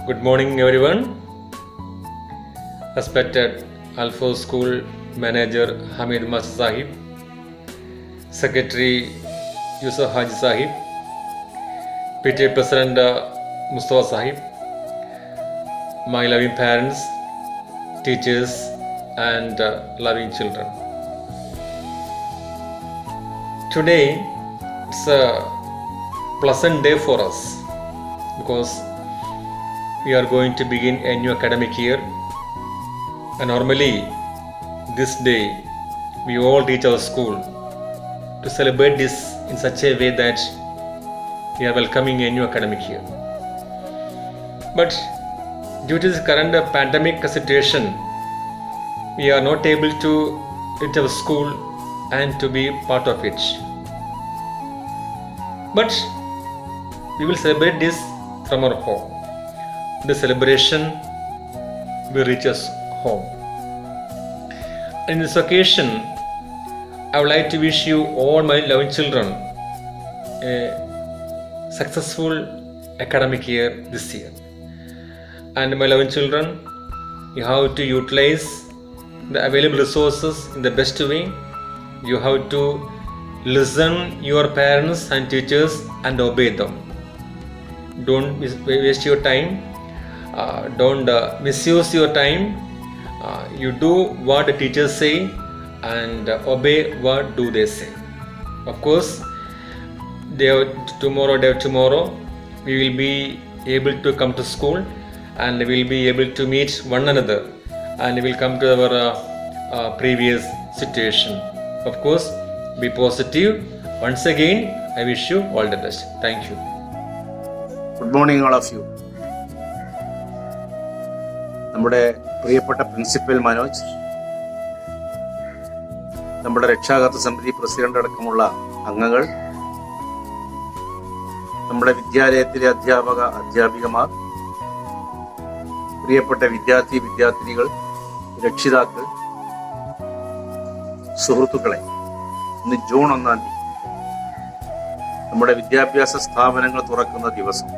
Good morning, everyone. Respected Alpha School Manager Hamid Mas Sahib, Secretary Yusuf Haji Sahib, PTA President Mustafa Sahib, my loving parents, teachers, and loving children. Today, it's a pleasant day for us because we are going to begin a new academic year, and normally this day we all reach our school to celebrate this in such a way that we are welcoming a new academic year. But due to this current pandemic situation, we are not able to reach our school and to be part of it. But we will celebrate this from our home. The celebration will reach us home. In this occasion, I would like to wish you all my loving children a successful academic year this year. And my loving children, you have to utilize the available resources in the best way. You have to listen your parents and teachers and obey them. Don't waste your time. Don't misuse your time. You do what the teachers say and obey what do they say. Of course, tomorrow we will be able to come to school and we will be able to meet one another and we will come to our previous situation. Of course, be positive. Once again, I wish you all the best. Thank you. Good morning, all of you. നമ്മുടെ പ്രിയപ്പെട്ട principal Manoj, നമ്മുടെ രക്ഷാകർതൃ സമിതി president അടക്കമുള്ള അംഗങ്ങൾ, നമ്മുടെ വിദ്യാലയത്തിലെ അധ്യാപികമാർ, പ്രിയപ്പെട്ട വിദ്യാർത്ഥിനികൾ, രക്ഷിതാക്കൾ, സുഹൃത്തുക്കളെ, ഇന്ന് ജൂൺ 1 നമ്മുടെ വിദ്യാഭ്യാസ സ്ഥാപനങ്ങൾ തുറക്കുന്ന ദിവസം.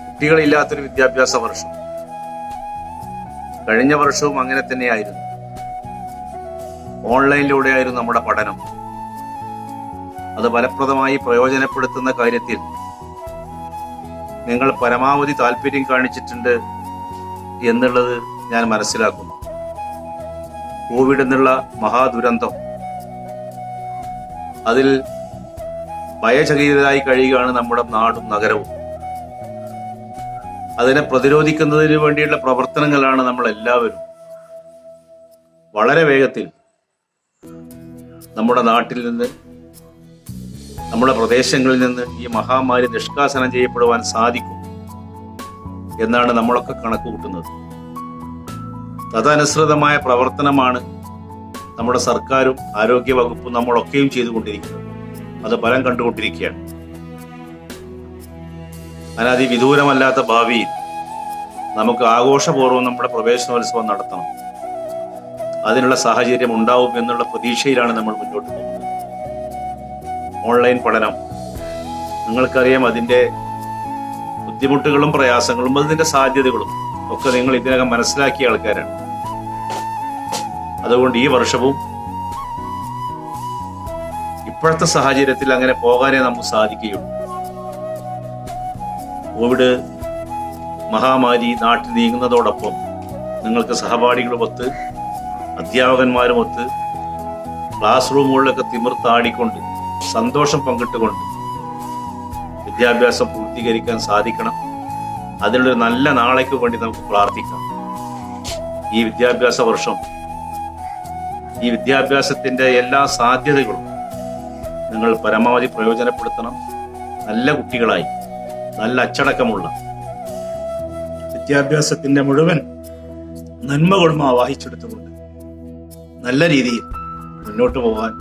കുട്ടികളില്ലാത്തൊരു വിദ്യാഭ്യാസ വർഷം. കഴിഞ്ഞ വർഷവും അങ്ങനെ തന്നെയായിരുന്നു. ഓൺലൈനിലൂടെയായിരുന്നു നമ്മുടെ പഠനം. അത് ഫലപ്രദമായി പ്രയോജനപ്പെടുത്തുന്ന കാര്യത്തിൽ നിങ്ങൾ പരമാവധി താല്പര്യം കാണിച്ചിട്ടുണ്ട് എന്നുള്ളത് ഞാൻ മനസ്സിലാക്കുന്നു. കോവിഡ് എന്നുള്ള മഹാദുരന്തം, അതിൽ ഭയചകിതരായി കഴിയുകയാണ് നമ്മുടെ നാടും നഗരവും. അതിനെ പ്രതിരോധിക്കുന്നതിന് വേണ്ടിയുള്ള പ്രവർത്തനങ്ങളാണ് നമ്മൾ എല്ലാവരും. വളരെ വേഗത്തിൽ നമ്മുടെ നാട്ടിൽ നിന്ന്, നമ്മുടെ പ്രദേശങ്ങളിൽ നിന്ന് ഈ മഹാമാരി നിഷ്കാസനം ചെയ്യപ്പെടുവാൻ സാധിക്കും എന്നാണ് നമ്മളൊക്കെ കണക്ക് കൂട്ടുന്നത്. തദനുസൃതമായ പ്രവർത്തനമാണ് നമ്മുടെ സർക്കാരും ആരോഗ്യ വകുപ്പും നമ്മളൊക്കെയും ചെയ്തുകൊണ്ടിരിക്കുന്നത്. അത് ഫലം കണ്ടുകൊണ്ടിരിക്കുകയാണ്. അനധിവിദൂരമല്ലാത്ത ഭാവിയിൽ നമുക്ക് ആഘോഷപൂർവ്വം നമ്മുടെ പ്രവേശനോത്സവം നടത്തണം. അതിനുള്ള സാഹചര്യം ഉണ്ടാവും എന്നുള്ള പ്രതീക്ഷയിലാണ് നമ്മൾ മുന്നോട്ട് പോകുന്നത്. ഓൺലൈൻ പഠനം, നിങ്ങൾക്കറിയാം, അതിൻ്റെ ബുദ്ധിമുട്ടുകളും പ്രയാസങ്ങളും അതിൻ്റെ സാധ്യതകളും ഒക്കെ നിങ്ങൾ ഇതിനകം മനസ്സിലാക്കിയ ആൾക്കാരാണ്. അതുകൊണ്ട് ഈ വർഷവും ഇപ്പോഴത്തെ സാഹചര്യത്തിൽ അങ്ങനെ പോകാനേ നമുക്ക് സാധിക്കുകയുള്ളൂ. കോവിഡ് മഹാമാരി നാട്ടിൽ നീങ്ങുന്നതോടൊപ്പം നിങ്ങൾക്ക് സഹപാഠികളുമൊത്ത്, അധ്യാപകന്മാരുമൊത്ത് ക്ലാസ് റൂമുകളിലൊക്കെ തിമിർത്താടിക്കൊണ്ട് സന്തോഷം പങ്കിട്ടുകൊണ്ട് വിദ്യാഭ്യാസം പൂർത്തീകരിക്കാൻ സാധിക്കണം. അതിനുള്ളൊരു നല്ല നാളേക്ക് വേണ്ടി നമുക്ക് പ്രാർത്ഥിക്കാം. ഈ വിദ്യാഭ്യാസ വർഷം, ഈ വിദ്യാഭ്യാസത്തിൻ്റെ എല്ലാ സാധ്യതകളും നിങ്ങൾ പരമാവധി പ്രയോജനപ്പെടുത്തണം. നല്ല കുട്ടികളായി, നല്ല അച്ചടക്കമുള്ള, വിദ്യാഭ്യാസത്തിന്റെ മുഴുവൻ നന്മകളും ആവാഹിച്ചെടുത്തുകൊണ്ട് നല്ല രീതിയിൽ മുന്നോട്ട് പോകാൻ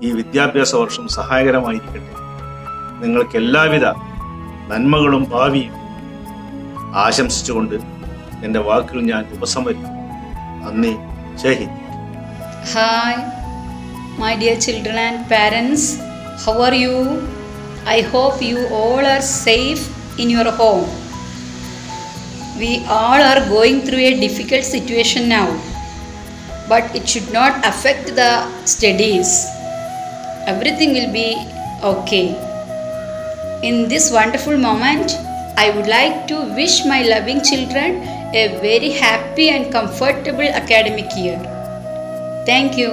ഈ വിദ്യാഭ്യാസ വർഷം സഹായകരമായിരിക്കട്ടെ. നിങ്ങൾക്ക് എല്ലാവിധ നന്മകളും ഭാവിയും ആശംസിച്ചുകൊണ്ട് എൻ്റെ വാക്കുകൾ ഞാൻ ഉപസംഹരിക്കുന്നു. നന്ദി. ജയ് Hind. Hi, my dear children and parents, how are you? I hope you all are safe in your home. We all are going through a difficult situation now, but it should not affect the studies. Everything will be okay. In this wonderful moment, I would like to wish my loving children a very happy and comfortable academic year. Thank you.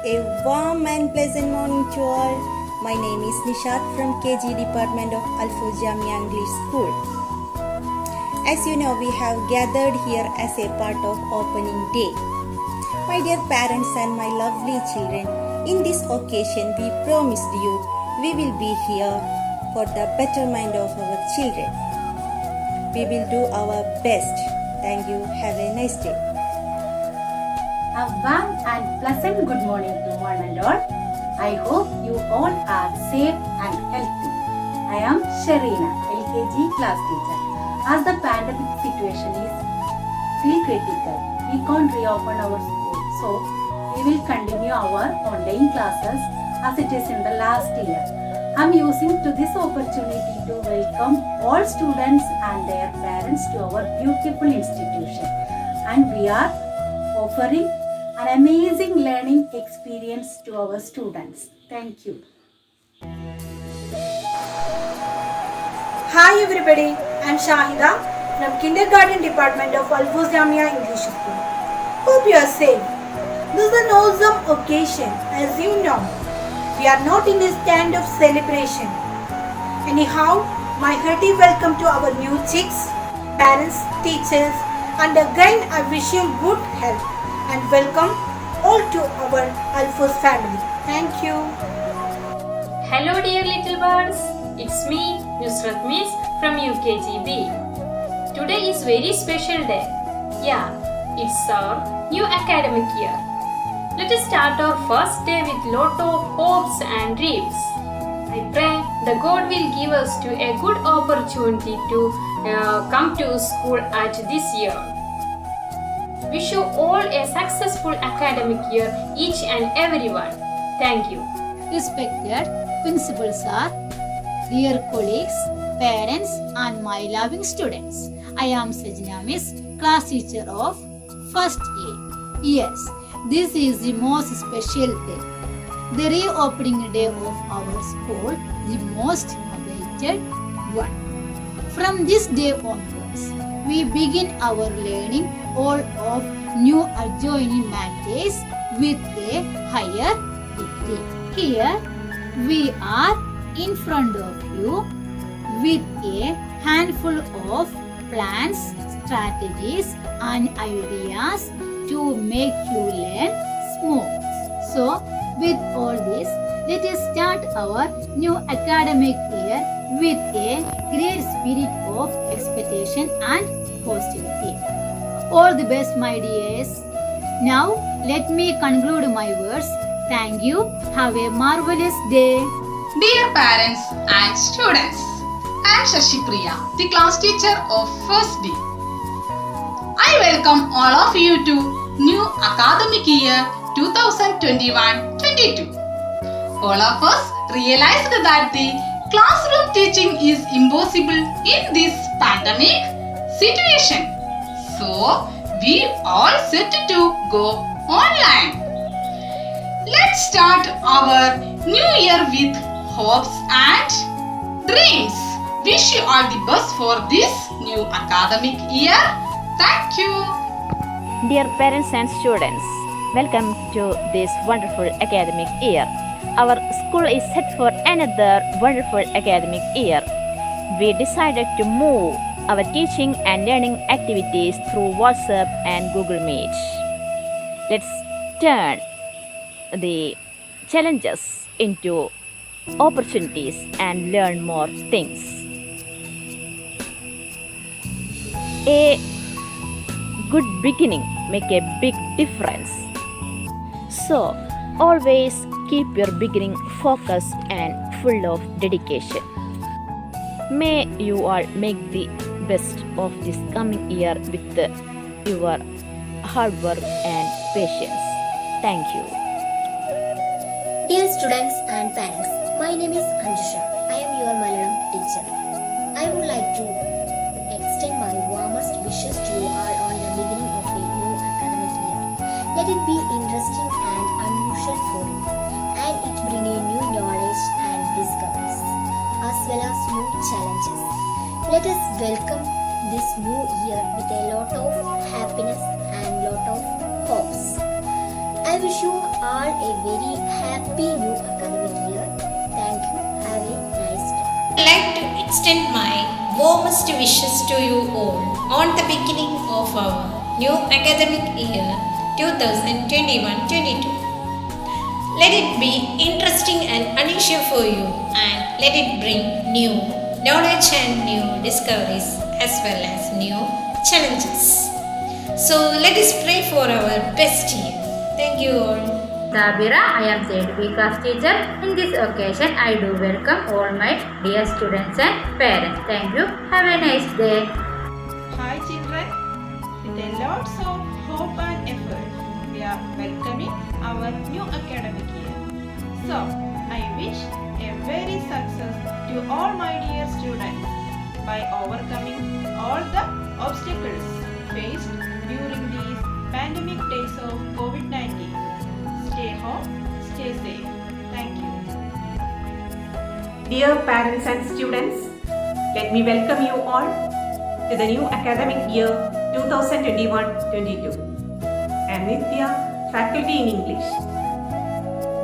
A warm and pleasant morning to all. My name is Nishat from KG Department of Al-Fuz Jamia English School. As you know, we have gathered here as a part of opening day. My dear parents and my lovely children, in this occasion we promised you we will be here for the betterment of our children. We will do our best. Thank you. Have a nice day. A warm and pleasant good morning to one and all. I hope you all are safe and healthy. I am Sharina, LKG class teacher. As the pandemic situation is still critical, we can't reopen our school. So, we will continue our online classes as it is in the last year. I am using this opportunity to welcome all students and their parents to our beautiful institution. And we are offering an amazing learning experience to our students. Thank you. Hi everybody, I am Shahida from Kindergarten Department of Al-Fuz Jamia English School. Hope you are safe. This is an awesome occasion. As you know, we are not in a stand of celebration. Anyhow, my hearty welcome to our new chicks, parents, teachers, and again I wish you good health and welcome all to our Al-Fuz family. Thank you. Hello dear little birds, it's me Nusrat Miss from UKGB. Today is very special day. Yeah, it's our new academic year. Let us start our first day with lot of hopes and dreams. I pray the God will give us to a good opportunity to come to school at this year. Wish you all a successful academic year, each and everyone. Thank you. Respected Principal Sir, dear colleagues, parents and my loving students. I am Sajna Miss, class teacher of first A. Yes, this is the most special day. The reopening day of our school, the most awaited one. From this day onwards, we begin our learning all of new adjoining matters with a higher degree. Here we are in front of you with a handful of plans, strategies and ideas to make you learn smooth. So, with all this, let us start our new academic year with a great spirit of expectation and positivity. All the best, my dears. Now, let me conclude my words. Thank you. Have a marvelous day. Dear parents and students, I am Shashi Priya, the class teacher of First D. I welcome all of you to new academic year 2021-22. All of us realized that the classroom teaching is impossible in this pandemic situation. So, we all set to go online. Let's start our new year with hopes and dreams. Wish you all the best for this new academic year. Thank you. Dear parents and students, welcome to this wonderful academic year. Our school is set for another wonderful academic year. We decided to move our teaching and learning activities through WhatsApp and Google Meet. Let's turn the challenges into opportunities and learn more things. A good beginning make a big difference. So always keep your beginning focused and full of dedication. May you all make the best of this coming year with your hard work and patience. Thank you. Dear students and parents, my name is Anjusha. I am your Malayalam teacher. I would like to extend my warmest wishes to you all on the beginning of a new academic year. Let it be interesting and unusual for you, and it bring you new knowledge and discoveries, as well as new challenges. Let us welcome this new year with a lot of happiness and lot of hopes. I wish you all a very happy new academic year. Thank you. Have a nice day. I'd like to extend my warmest wishes to you all on the beginning of our new academic year 2021-22. Let it be interesting and unusual for you, and let it bring new knowledge and new discoveries as well as new challenges. So let us pray for our best year. Thank you all. Tabira, I am ZB class teacher. In this occasion, I do welcome all my dear students and parents. Thank you. Have a nice day. Hi children, with a lots of hope and effort, we are welcoming our new academic year. So, I wish a very success to all my dear students by overcoming all the obstacles faced during these pandemic days of COVID-19. Stay home, stay safe. Thank you. Dear parents and students, let me welcome you all to the new academic year 2021-22. I am Nitya, faculty in English.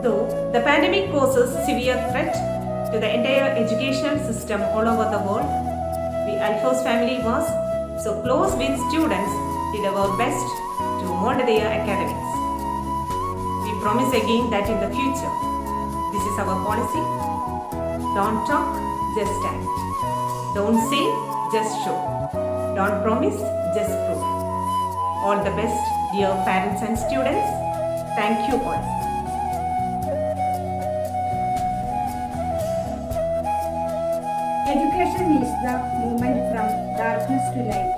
Though the pandemic poses severe threat to the entire educational system all over the world, we Alphos family was so close with students, did our best to mold their academics. We promise again that in the future, this is our policy. Don't talk, just act. Don't say, just show. Don't promise, just prove. All the best, dear parents and students. Thank you all. Education is the movement from darkness to light.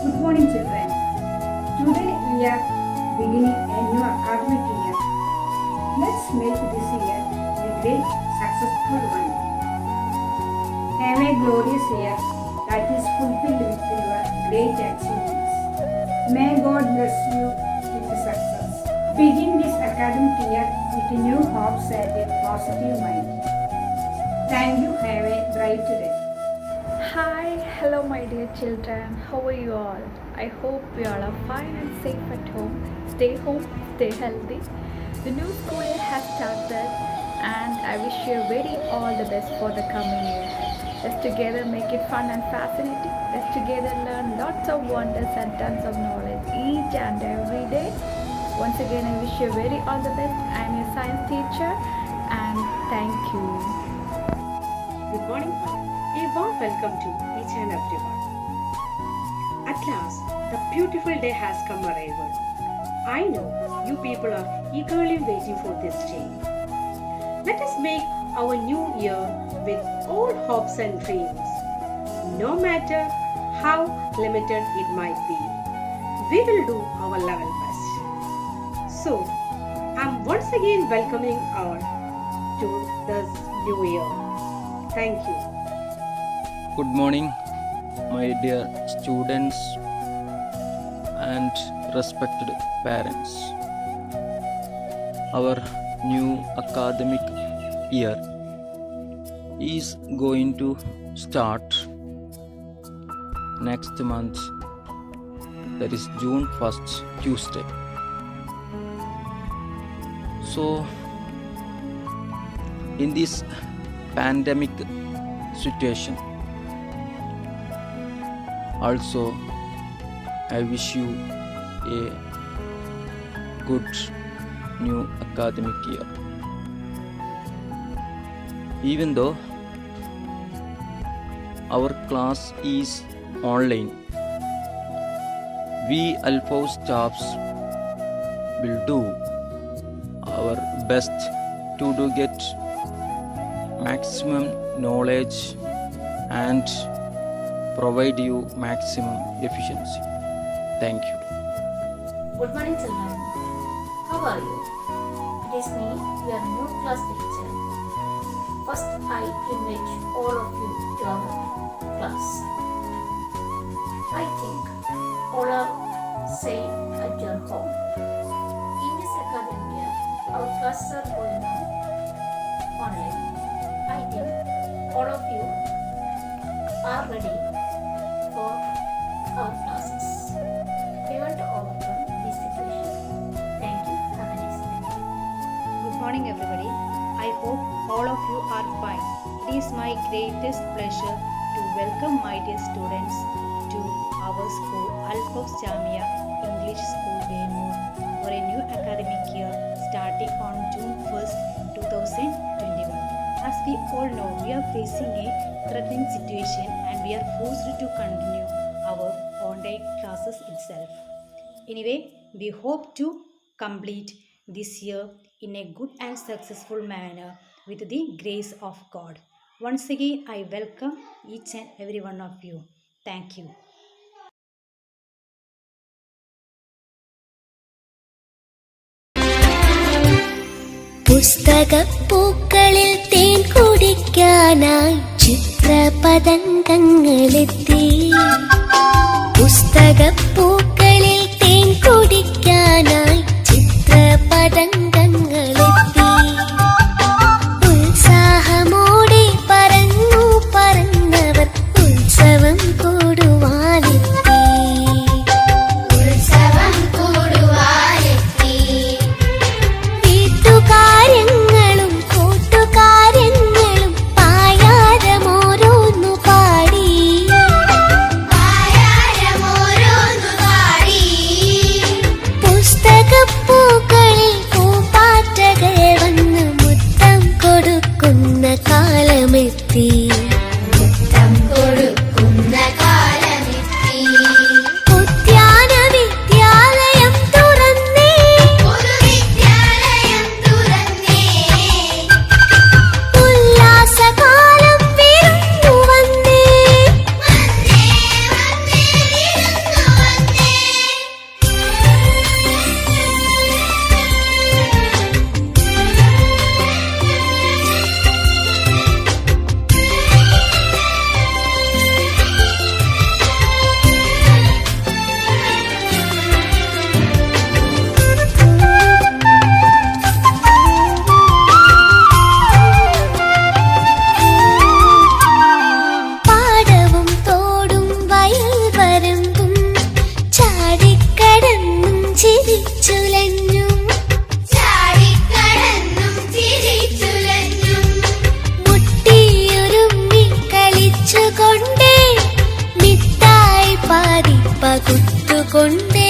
Good morning, children. Today we are beginning a new academic year. Let's make this year a great, successful one. Have a glorious year that is fulfilled with your great achievements. May God bless you with success. Begin this academic year with new hopes and a positive mind. Thank you. Have a bright day. Hi, hello my dear children. How are you all? I hope you all are fine and safe at home. Stay healthy. The new school year has started and I wish you very all the best for the coming year. Let's together make it fun and fascinating. Let's together learn lots of wonders and tons of knowledge each and every day. Once again, I wish you very all the best. I am your science teacher and thank you. Good morning. A warm welcome to each and everyone. At last, the beautiful day has come arrival. I know you people are eagerly waiting for this day. Let us make our new year with all hopes and dreams. No matter how limited it might be, we will do our level best. So, I'm once again welcoming all to this new year. Thank you. Good morning, my dear students and respected parents. Our new academic year is going to start next month, that is June 1st, Tuesday. So, in this pandemic situation, also I wish you a good new academic year. Even though our class is online, we Alphos staffs will do our best to get maximum knowledge and provide you maximum efficiency. Thank you. Good morning, children. How are you? It is me, your new class teacher. First, I invite all of you to our class. I think all are safe at your home. In this academic year, our classes are going on online. I think all of you are ready for our classes. We want to overcome this situation. Thank you. Have a nice day. Good morning, everybody. I hope all of you are fine. It is my greatest pleasure to welcome my dear students to our school, Al-Fawz Jamia English School, Waymore, for a new academic year starting on June 1st, 2021. As we all know, we are facing a threatening situation and we are forced to continue our online classes itself. Anyway, we hope to complete this year in a good and successful manner with the grace of God. Once again, I welcome each and every one of you. Thank you. പുസ്തകപ്പൂക്കളിൽ തേൻ കുടിക്കാനായി ചിത്രപതംഗങ്ങളെത്തി. പുസ്തകപ്പൂക്കളിൽ തേൻ കുടിക്കാനായി ചിത്രപതംഗങ്ങളെത്തി. ഉത്സാഹമോടെ പറന്നു പറന്നവർ ഉത്സവം കൂടുവാനെത്തി. ഉത്സവം കൂടുവാനെത്തി. വീട്ടുകാര്യങ്ങളും കൂട്ടുകാര്യങ്ങളും പായാരമോരോന്നു പാടി. പായാരമോരോന്നു പാടി. പുസ്തകപ്പൂക്കളിൽ പൂപ്പാറ്റകൾ വന്ന് മുത്തം കൊടുക്കുന്ന കാലമെത്തി. മുത്തം കൊടുക്കുന്ന കാലമെത്തി. ഉദ്യാന വിദ്യാലയം തുറന്നേ. പൊതുവിദ്യാലയം തുറന്നേ. ഉല്ലാസകാലം വിരുന്നു വന്നേ. വന്നേ വന്നേ വിരുന്നു വന്നേ. പാടവും തോടും വയൽ വരമ്പും ചാടിക്കടന്നും ചിരിച്ചുലഞ്ഞും. ചാടിക്കടന്നും ചിരിച്ചുലഞ്ഞും. മുട്ടിയുരുമ്മി കളിച്ചുകൊണ്ടേ മിഠായി പാതി പകുത്തുകൊണ്ടേ.